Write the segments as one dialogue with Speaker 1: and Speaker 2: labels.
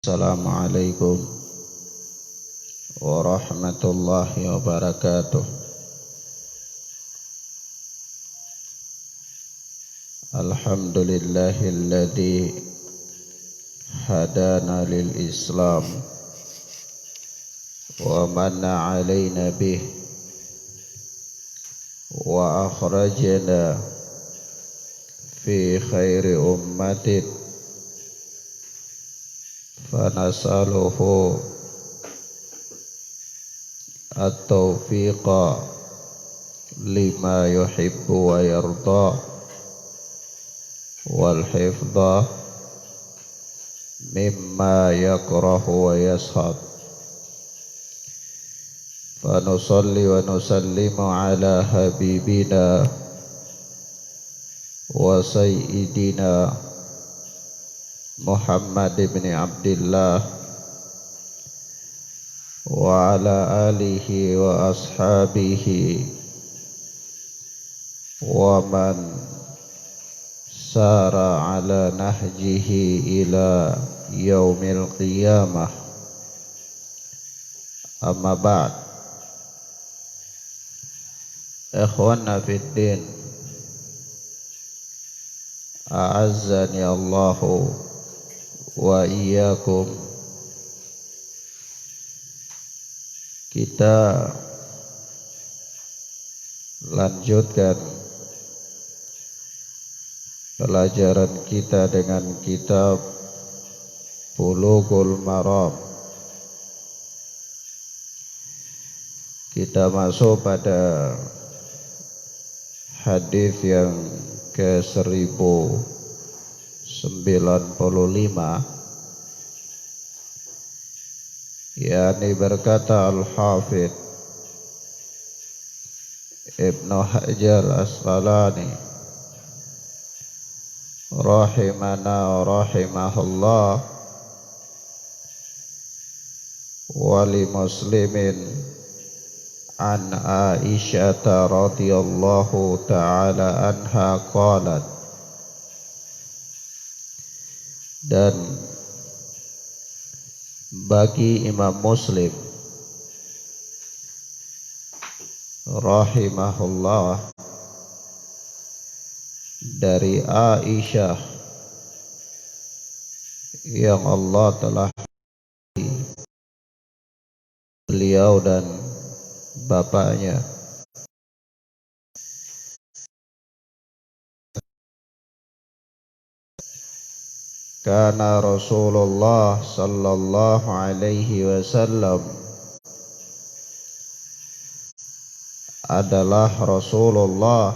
Speaker 1: Assalamualaikum warahmatullahi wabarakatuh. Alhamdulillahilladzi hadana lil Islam wa manna alaina bih wa akhrajana fi khairi ummatin fanas'aluhu at-taufiqa lima yuhibbu wa yarda wal hifdha mimma yakrahu wa yashab. Fanusalli wa nusallimu ala habibina wa sayyidina Muhammad ibn Abdullah wa ala alihi wa ashabihi wa man sara ala nahjihi ila yaumil qiyamah. Amma ba'd. Ikhwanna fid din, a'azzani Allahu wa iyyakum. Kita lanjutkan pelajaran kita dengan kitab Bulughul Maram. Kita masuk pada hadis yang ke-1095, yakni berkata Al-Hafidh Ibnu Hajar Asqalani rahimana wa rahimahullah, wali muslimin an Aisyah radhiyallahu ta'ala anha qalat, dan bagi Imam Muslim rahimahullah dari Aisyah yang Allah telah beliau dan bapaknya, kana Rasulullah sallallahu alaihi wasallam, adalah Rasulullah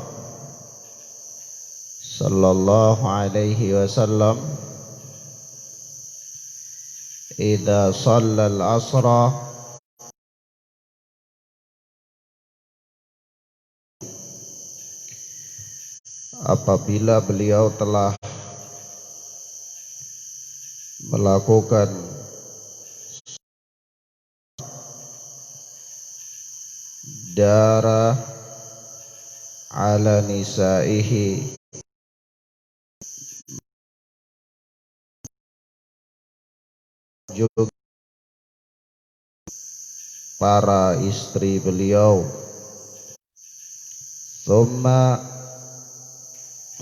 Speaker 1: sallallahu alaihi wasallam, idza shallal asra, apabila beliau telah melakukan dara ala nisaihi, juga para istri beliau, thumma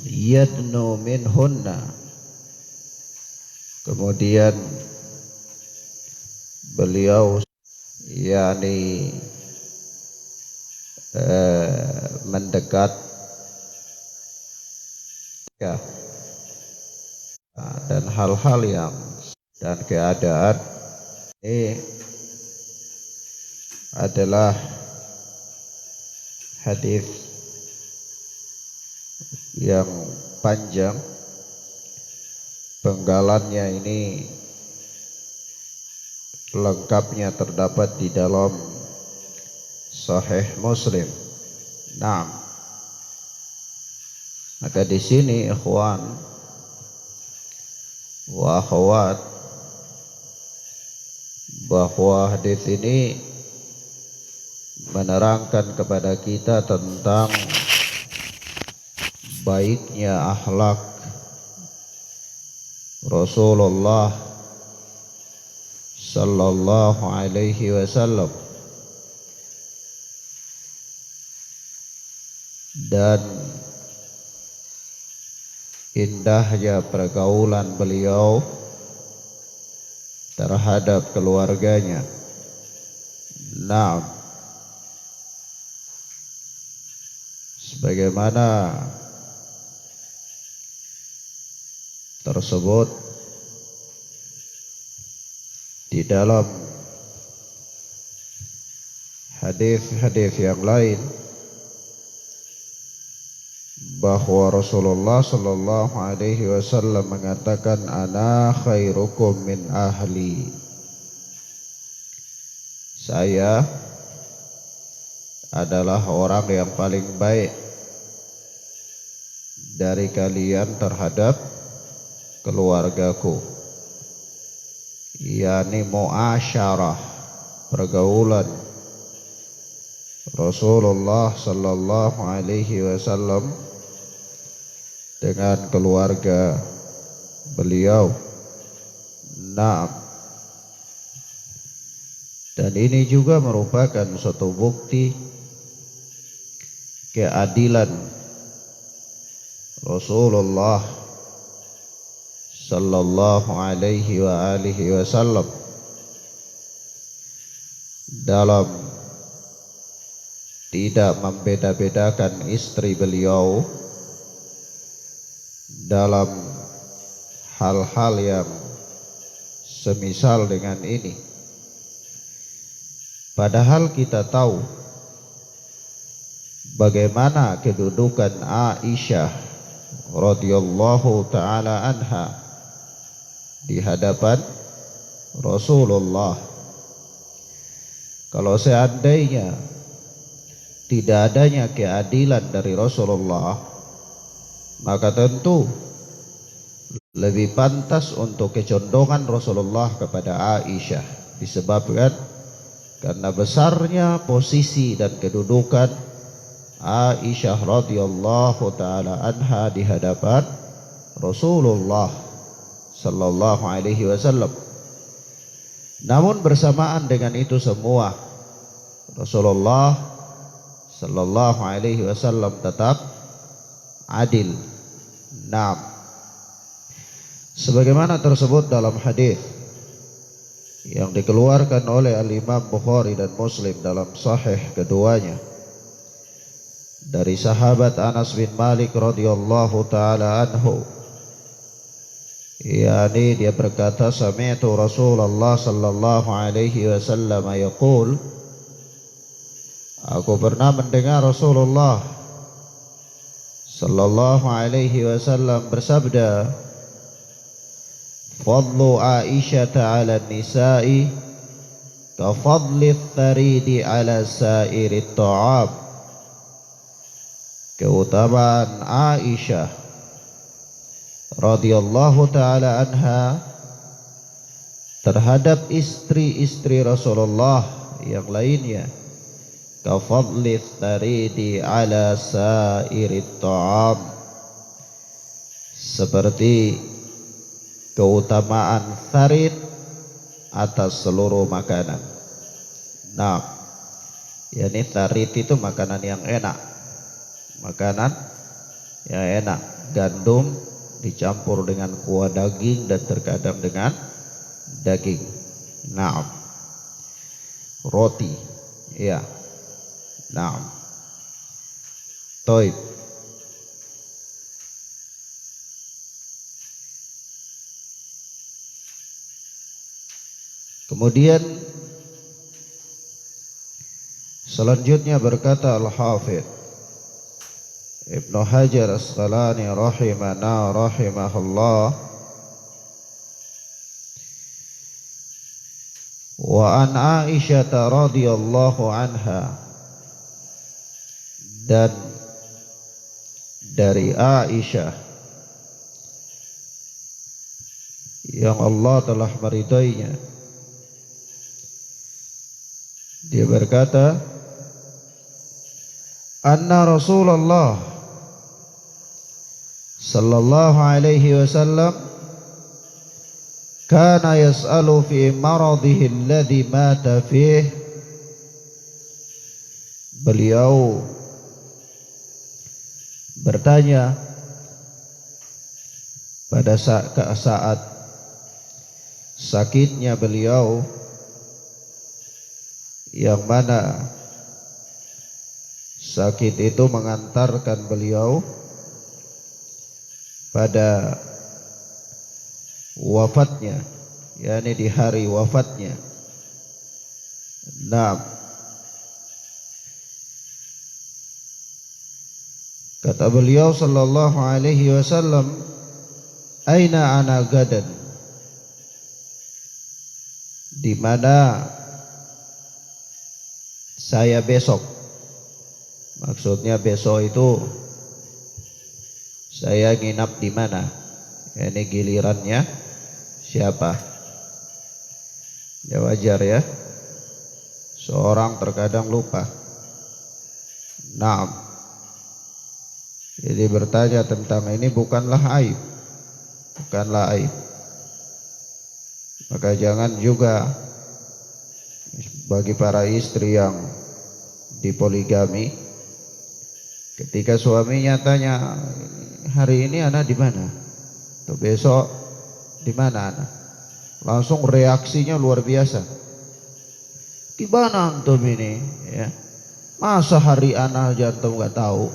Speaker 1: yadnu minhunna, kemudian beliau yakni mendekat ya, dan hal-hal yang dan keadaan ini adalah hadis yang panjang. Penggalannya ini lengkapnya terdapat di dalam Sahih Muslim. Nah, maka di sini ikhwan wa akhwat, bahwa hadis ini menerangkan kepada kita tentang baiknya akhlak Rasulullah sallallahu alaihi wasallam, dan indahnya pergaulan beliau terhadap keluarganya. Naam, sebagaimana tersebut di dalam hadis-hadis yang lain, bahwa Rasulullah sallallahu alaihi wasallam mengatakan, ana khairukum min ahli, saya adalah orang yang paling baik dari kalian terhadap keluargaku, yakni muasyarah, pergaulan Rasulullah sallallahu alaihi wasallam dengan keluarga beliau. Naam, dan ini juga merupakan suatu bukti keadilan Rasulullah sallallahu alaihi wa alihi wasallam dalam tidak membeda-bedakan istri beliau dalam hal-hal yang semisal dengan ini. Padahal kita tahu bagaimana kedudukan Aisyah radhiyallahu taala anha di hadapan Rasulullah. Kalau seandainya tidak adanya keadilan dari Rasulullah, maka tentu lebih pantas untuk kecondongan Rasulullah kepada Aisyah, disebabkan karena besarnya posisi dan kedudukan Aisyah radhiyallahu taala anha di hadapan Rasulullah sallallahu alaihi wasallam. Namun bersamaan dengan itu semua, Rasulullah sallallahu alaihi wasallam tetap adil. Naam, sebagaimana tersebut dalam hadis yang dikeluarkan oleh Al-Imam Bukhari dan Muslim dalam sahih keduanya dari sahabat Anas bin Malik radhiyallahu taala anhu, yakni dia berkata, sami'tu Rasulullah sallallahu alaihi wasallam yaqul, aku pernah mendengar Rasulullah sallallahu alaihi wasallam bersabda, fadlu Aisyah ala nisa'i ka fadli tharidi ala sairi ta'am, keutamaan Aisyah radhiyallahu taala anha terhadap istri-istri Rasulullah yang lainnya, ka fadli tharidi ala sairi ta'am, seperti keutamaan tharid atas seluruh makanan. Nah, yakni tharid itu makanan yang enak, makanan yang enak, gandum dicampur dengan kuah daging dan terkadang dengan daging. Naam, roti, ya. Naam, toib. Kemudian selanjutnya berkata Al-Hafidh Ibnu Hajar Asqalani rahimahullah, wa an Aisyah radhiyallahu anha, dan dari Aisyah yang Allah telah meridainya, dia berkata, anna Rasulullah sallallahu alaihi wasallam kana yas'alu fi maradhihi alladhi mata fih. Beliau bertanya pada saat sakitnya beliau, yang mana sakit itu mengantarkan beliau pada wafatnya, yakni di hari wafatnya. Nah, kata beliau sallallahu alaihi wasallam, aina ana gadan, di mana saya besok. Maksudnya besok itu saya nginap di mana? Ini gilirannya siapa? Ya wajar ya, seorang terkadang lupa. Naam. Jadi bertanya tentang ini bukanlah aib, bukanlah aib. Maka jangan juga bagi para istri yang dipoligami, ketika suaminya tanya, hari ini anak di mana? Atau besok di mana anak? Langsung reaksinya luar biasa. Gimana antum ini? Ya, masa hari anak aja antum nggak tahu?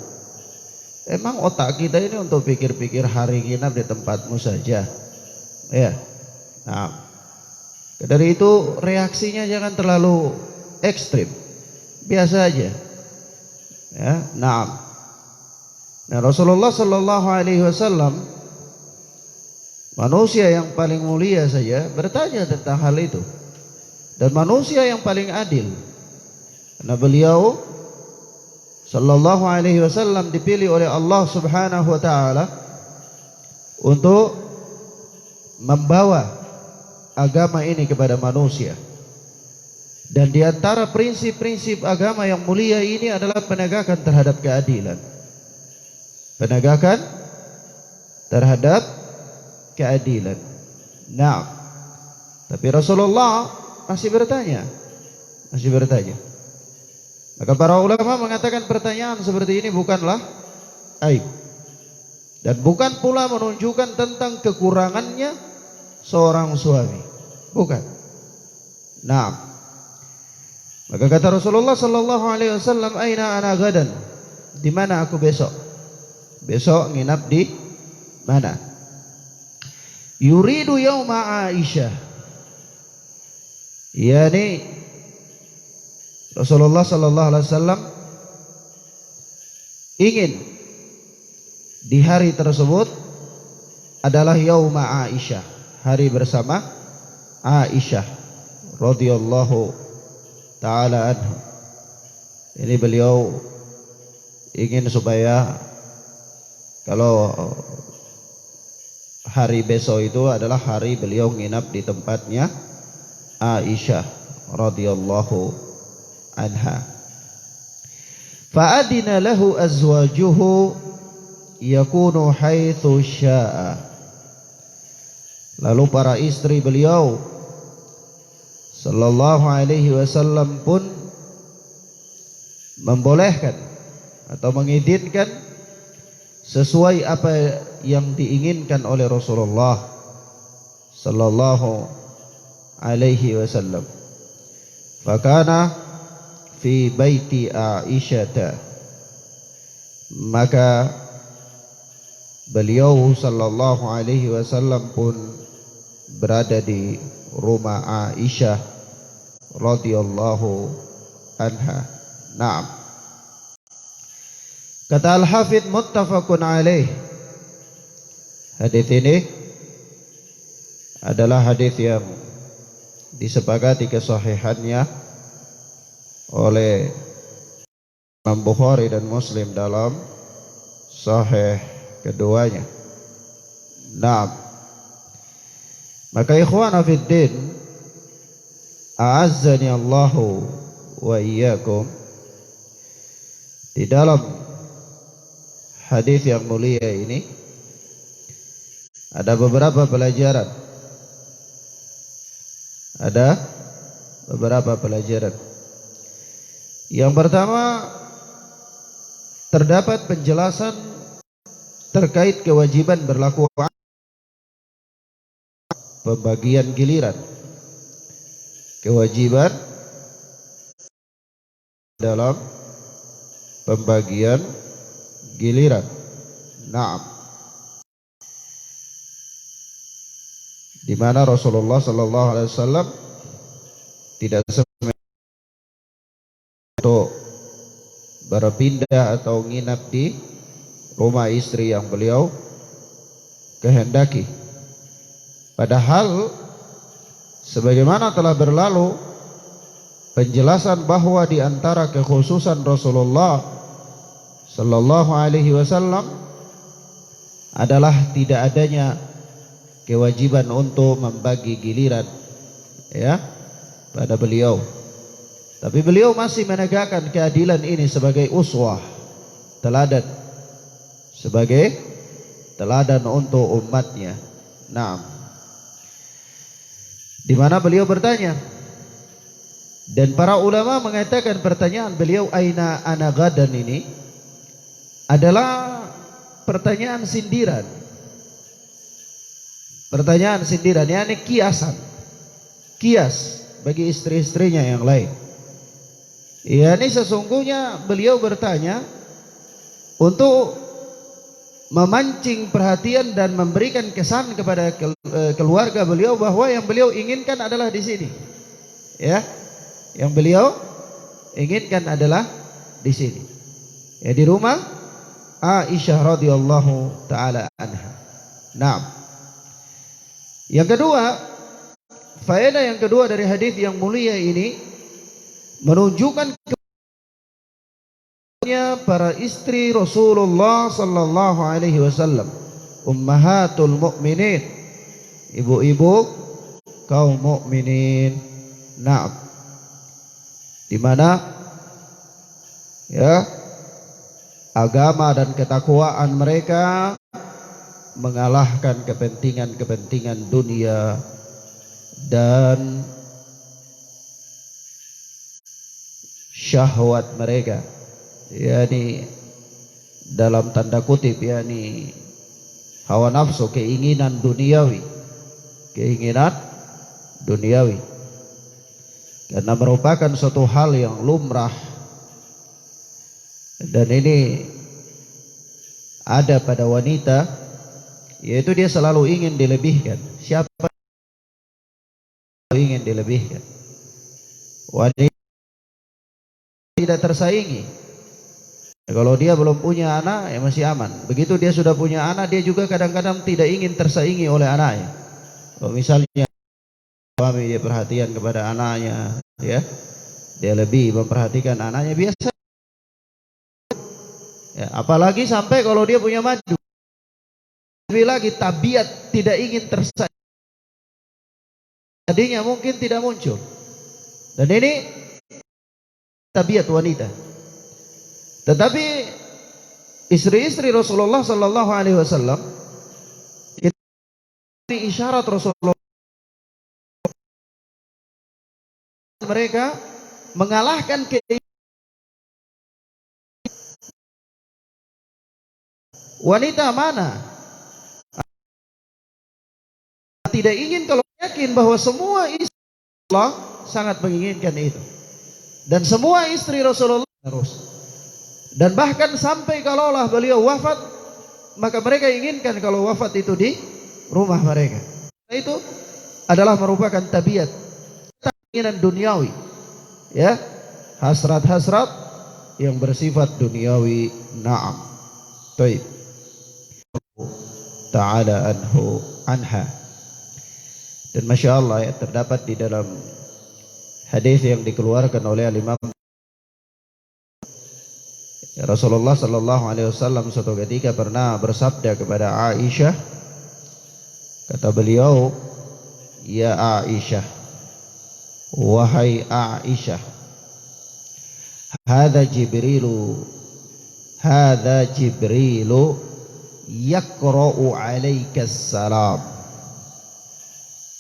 Speaker 1: Emang otak kita ini untuk pikir-pikir hari nginap di tempatmu saja? Ya. Nah, dari itu reaksinya jangan terlalu ekstrim, biasa aja. Ya, nah Rasulullah Sallallahu Alaihi Wasallam, manusia yang paling mulia saja bertanya tentang hal itu, dan manusia yang paling adil, karena beliau Sallallahu Alaihi Wasallam dipilih oleh Allah Subhanahu Wa Taala untuk membawa agama ini kepada manusia. Dan di antara prinsip-prinsip agama yang mulia ini adalah penegakan terhadap keadilan. Penegakan terhadap keadilan. Nah, tapi Rasulullah masih bertanya. Maka para ulama mengatakan pertanyaan seperti ini bukanlah aib, dan bukan pula menunjukkan tentang kekurangannya seorang suami. Bukan. Nah, maka kata Rasulullah Sallallahu Alaihi Wasallam, aina ana gadan, di mana aku besok? Besok nginap di mana? Yuridu yauma Aisyah, yakni Rasulullah Sallallahu Alaihi Wasallam ingin di hari tersebut adalah yauma Aisyah, hari bersama Aisyah radhiyallahu ta'ala anha. Ini beliau ingin supaya kalau hari besok itu adalah hari beliau nginap di tempatnya Aisyah radhiyallahu anha. Fa'adina lahu azwajuhu yakunu haitsu syaa. Lalu para istri beliau Sallallahu Alaihi Wasallam pun membolehkan atau mengizinkan sesuai apa yang diinginkan oleh Rasulullah Sallallahu Alaihi Wasallam. Fakana fi baiti Aisyah, maka beliau Sallallahu Alaihi Wasallam pun berada di rumah Aisyah radhiyallahu anha. Naam. Kata Al-Hafidz muttafaqun alaih, hadis ini adalah hadis yang disepakati kesahihannya oleh Imam Bukhari dan Muslim dalam sahih keduanya. Naam. Maka ikhwana fid din, a'azzani Allahu wa iyyakum, di dalam hadis yang mulia ini ada beberapa pelajaran Ada beberapa pelajaran. Yang pertama, terdapat penjelasan terkait kewajiban berlaku pembagian giliran. Kewajiban dalam pembagian giliran. Naam. Di mana Rasulullah sallallahu alaihi wasallam tidak untuk berpindah atau nginap di rumah istri yang beliau kehendaki. Padahal sebagaimana telah berlalu penjelasan bahwa di antara kekhususan Rasulullah sallallahu alaihi wasallam adalah tidak adanya kewajiban untuk membagi giliran ya pada beliau. Tapi beliau masih menegakkan keadilan ini sebagai uswah, teladan, sebagai teladan untuk umatnya. Naam. Di mana beliau bertanya, dan para ulama mengatakan pertanyaan beliau aina ana gadan ini adalah pertanyaan sindiran. Pertanyaan sindiran, yakni kiasan. Kias bagi istri-istrinya yang lain. Yakni sesungguhnya beliau bertanya untuk memancing perhatian dan memberikan kesan kepada keluarga beliau bahwa yang beliau inginkan adalah di sini. Ya. Yang beliau inginkan adalah di sini. Ya, di rumah Aisyah radhiyallahu taala anha. Naam. Yang kedua, faedah yang kedua dari hadis yang mulia ini menunjukkan kepada para istri Rasulullah sallallahu alaihi wasallam, ummahatul mukminin, ibu-ibu kaum mukminin. Naam. Di mana ya agama dan ketakwaan mereka mengalahkan kepentingan-kepentingan dunia dan syahwat mereka, yakni dalam tanda kutip, yakni hawa nafsu, keinginan duniawi, karena merupakan suatu hal yang lumrah dan ini ada pada wanita, yaitu dia selalu ingin dilebihkan. Siapa yang ingin dilebihkan? Wanita tidak tersaingi. Kalau dia belum punya anak ya masih aman. Begitu dia sudah punya anak, dia juga kadang-kadang tidak ingin tersaingi oleh anaknya. Kalau misalnya suami dia perhatian kepada anaknya, ya, dia lebih memperhatikan anaknya biasa. Ya, apalagi sampai kalau dia punya madu, lebih lagi tabiat tidak ingin tersaingi. Tadinya mungkin tidak muncul. Dan ini tabiat wanita. Tetapi istri-istri Rasulullah sallallahu alaihi wasallam, ini isyarat Rasulullah, mereka mengalahkan wanita mana tidak ingin, kalau yakin bahwa semua istri Rasulullah sangat menginginkan itu, dan semua istri Rasulullah terus. Dan bahkan sampai kalaulah beliau wafat, maka mereka inginkan kalau wafat itu di rumah mereka. Itu adalah merupakan tabiat keinginan duniawi, ya, hasrat-hasrat yang bersifat duniawi. Naam. Baik. Ta'ala anha. Dan masya Allah ya, terdapat di dalam hadis yang dikeluarkan oleh Imam Rasulullah sallallahu alaihi wasallam suatu ketika pernah bersabda kepada Aisyah, kata beliau, ya Aisyah, wahai Aisyah, hadza Jibrilu yaqra'u 'alaikas salam.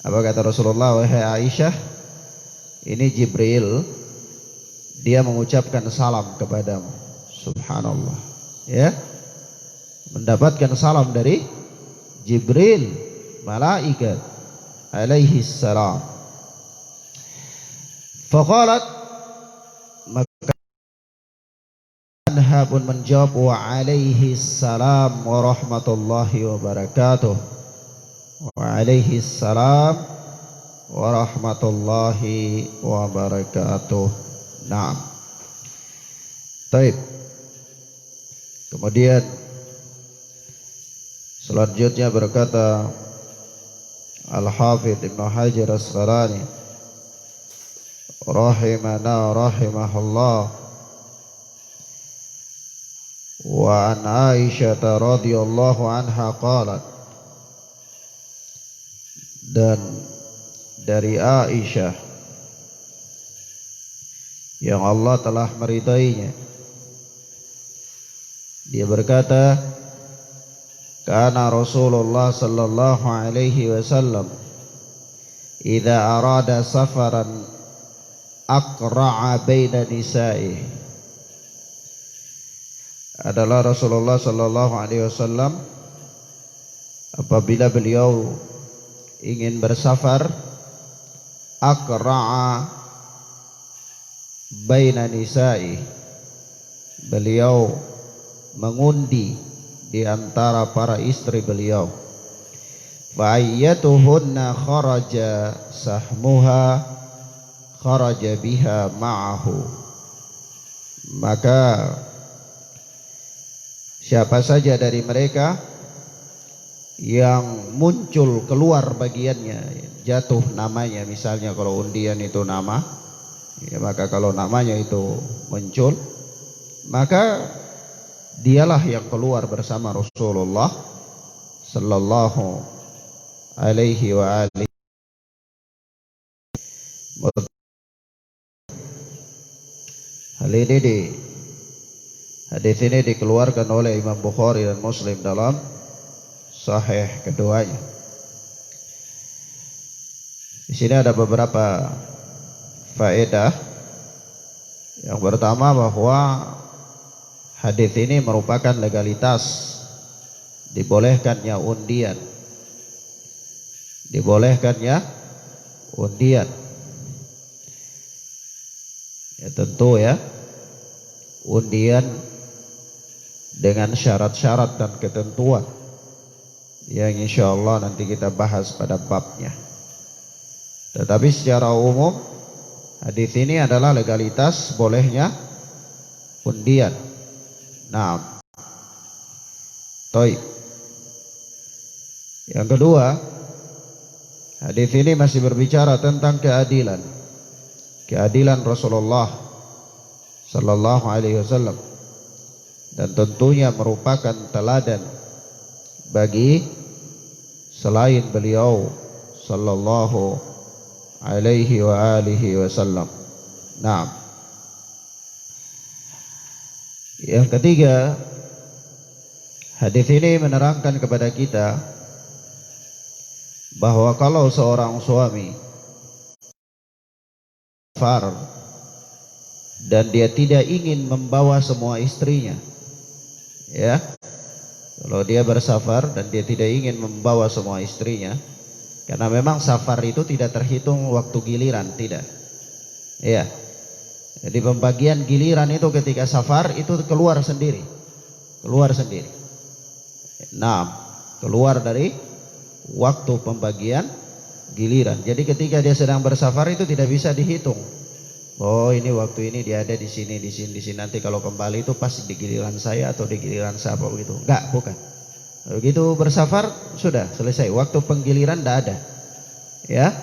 Speaker 1: Apa kata Rasulullah? Wahai Aisyah, ini Jibril, dia mengucapkan salam kepadamu. Subhanallah. Ya, mendapatkan salam dari Jibril, malaikat alaihi salam. Faqalat, maka anha pun menjawab, wa alaihi salam wa rahmatullahi wa barakatuh. Wa alaihi salam wa rahmatullahi wa barakatuh. Naam. Baik. Kemudian selanjutnya berkata Al-Hafidh Ibnu Hajar Asqalani rahimana rahimahullah, wa an Aisyah radhiyallahu anha qalat, dan dari Aisyah yang Allah telah meridainya, dia berkata, kana Rasulullah sallallahu alaihi wasallam idza arada safaran aqra'a baina nisa'i. Adalah Rasulullah sallallahu alaihi wasallam apabila beliau ingin bersafar, aqra'a baina nisa'i, beliau mengundi di antara para istri beliau. Fa ayyatuhunna kharaja sahmuha kharaja biha ma'ahu, maka siapa saja dari mereka yang muncul keluar bagiannya, jatuh namanya, misalnya kalau undian itu nama, ya, maka kalau namanya itu muncul, maka dialah yang keluar bersama Rasulullah sallallahu alaihi wa alihi. Hadis ini dikeluarkan oleh Imam Bukhari dan Muslim dalam sahih keduanya. Di sini ada beberapa faedah. Yang pertama, bahwa hadis ini merupakan legalitas dibolehkannya undian. Dibolehkannya undian. Ya tentu ya, undian dengan syarat-syarat dan ketentuan yang insya Allah nanti kita bahas pada babnya. Tetapi secara umum hadis ini adalah legalitas bolehnya undian. Nah, yang kedua, hadis ini masih berbicara tentang keadilan Rasulullah sallallahu alaihi wasallam, dan tentunya merupakan teladan bagi selain beliau sallallahu alaihi wa alihi wasallam. Nah, yang ketiga, hadis ini menerangkan kepada kita bahwa kalau seorang suami safar dan dia tidak ingin membawa semua istrinya, ya, kalau dia bersafar dan dia tidak ingin membawa semua istrinya, karena memang safar itu tidak terhitung waktu giliran, tidak, ya. Jadi pembagian giliran itu ketika safar itu keluar sendiri. Nah, keluar dari waktu pembagian giliran. Jadi ketika dia sedang bersafar itu tidak bisa dihitung. Oh, ini waktu ini dia ada di sini. Nanti kalau kembali itu pas di giliran saya atau di giliran siapa begitu. Enggak, bukan. Begitu bersafar sudah selesai. Waktu penggiliran tidak ada. Ya.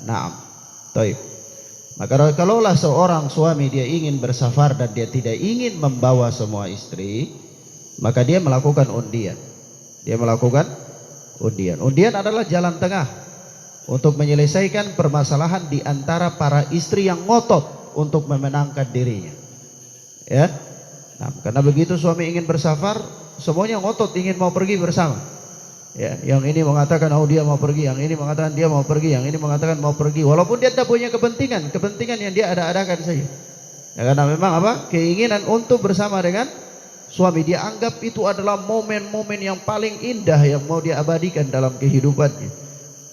Speaker 1: Naam. Taib. Maka kalaulah seorang suami dia ingin bersafar dan dia tidak ingin membawa semua istri, maka dia melakukan undian. Undian adalah jalan tengah untuk menyelesaikan permasalahan di antara para istri yang ngotot untuk memenangkan dirinya. Ya. Nah, karena begitu suami ingin bersafar, semuanya ngotot ingin mau pergi bersama. Ya, yang ini mengatakan oh dia mau pergi, yang ini mengatakan dia mau pergi, yang ini mengatakan mau pergi, walaupun dia tidak punya kepentingan yang dia ada-adakan saja. Ya, karena memang apa? Keinginan untuk bersama dengan suami, dia anggap itu adalah momen-momen yang paling indah yang mau dia abadikan dalam kehidupannya.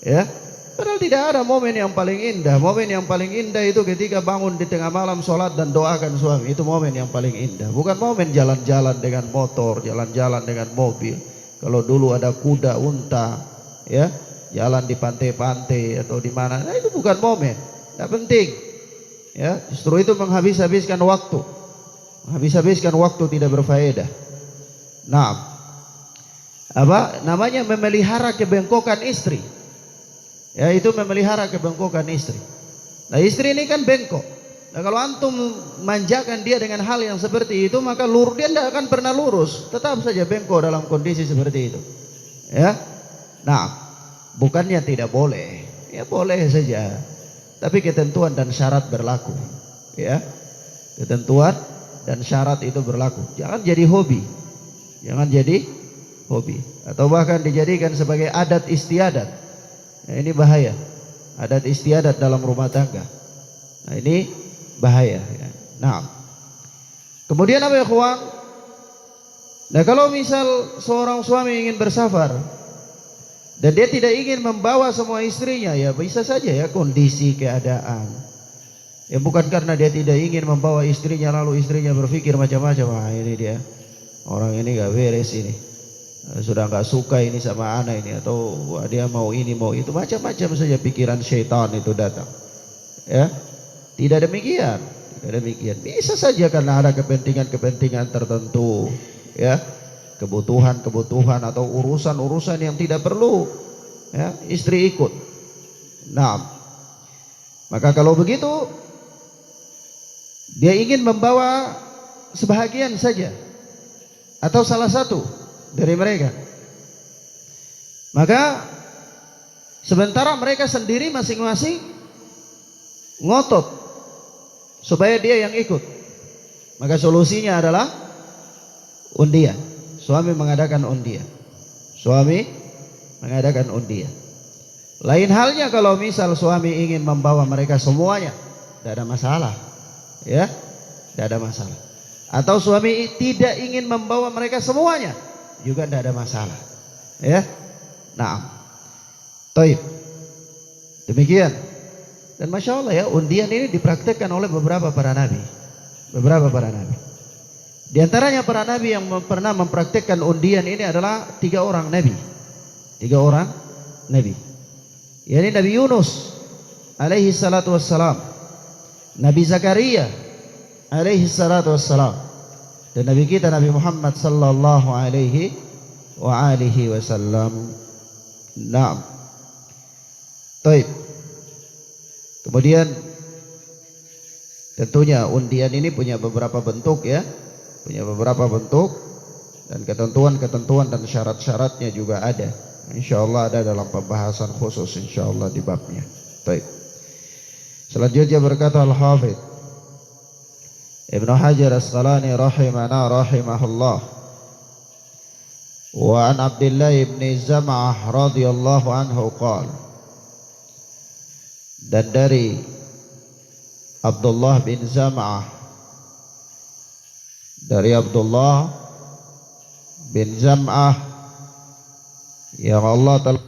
Speaker 1: Ya, padahal tidak ada momen yang paling indah. Momen yang paling indah itu ketika bangun di tengah malam, sholat dan doakan suami. Itu momen yang paling indah. Bukan momen jalan-jalan dengan motor, jalan-jalan dengan mobil. Kalau dulu ada kuda, unta, ya, jalan di pantai-pantai atau di mana, nah itu bukan momen, tidak penting. Ya, justru itu menghabis-habiskan waktu, menghabis-habiskan waktu tidak berfaedah. Nah, apa namanya memelihara kebengkokan istri? Ya, itu memelihara kebengkokan istri. Nah, istri ini kan bengkok. Nah, kalau antum manjakan dia dengan hal yang seperti itu, maka dia tidak akan pernah lurus, tetap saja bengkok dalam kondisi seperti itu. Ya, nah, bukannya tidak boleh, ya boleh saja, tapi ketentuan dan syarat berlaku. Ya, ketentuan dan syarat itu berlaku. Jangan jadi hobi, jangan jadi hobi, atau bahkan dijadikan sebagai adat istiadat. Nah, ini bahaya, adat istiadat dalam rumah tangga. Nah, ini bahaya. Ya. Nah, kemudian apa ya kawan? Nah, kalau misal seorang suami ingin bersafar dan dia tidak ingin membawa semua istrinya, ya bisa saja ya kondisi keadaan. Ya bukan karena dia tidak ingin membawa istrinya lalu istrinya berpikir macam-macam. Wah, ini dia orang ini gak beres ini, sudah gak suka ini sama anak ini, atau wah, dia mau ini mau itu, macam-macam saja pikiran syaitan itu datang. Ya, tidak demikian, tidak demikian. Bisa saja karena ada kepentingan-kepentingan tertentu, ya, kebutuhan-kebutuhan atau urusan-urusan yang tidak perlu, ya, istri ikut. Nah, maka kalau begitu dia ingin membawa sebahagian saja atau salah satu dari mereka, maka sementara mereka sendiri masing-masing ngotot supaya dia yang ikut, maka solusinya adalah undian. Suami mengadakan undian. Suami mengadakan undian. Lain halnya kalau misal suami ingin membawa mereka semuanya, tidak ada masalah. Ya, tidak ada masalah. Atau suami tidak ingin membawa mereka semuanya, juga tidak ada masalah. Ya, nah, taib. Demikian. Dan Masya Allah ya, undian ini dipraktekkan oleh beberapa para nabi. Beberapa para nabi. Di antaranya para nabi yang pernah mempraktekkan undian ini adalah 3 orang nabi. 3 orang nabi. Yakni Nabi Yunus alaihi salatu wassalam, Nabi Zakaria alaihi salatu wassalam, dan Nabi kita Nabi Muhammad sallallahu alaihi wa alihi wasallam. Naam. Taib. Kemudian tentunya undian ini punya beberapa bentuk ya, punya beberapa bentuk, dan ketentuan-ketentuan dan syarat-syaratnya juga ada. InsyaAllah ada dalam pembahasan khusus InsyaAllah di babnya. Baik. Selanjutnya berkata Al-Hafidh Ibnu Hajar Asqalani rahimahullah, wa an Abdullah ibn Zam'ah radhiyallahu anhu qala, dan dari Abdullah bin Zam'ah, dari Abdullah bin Zam'ah yang Allah telah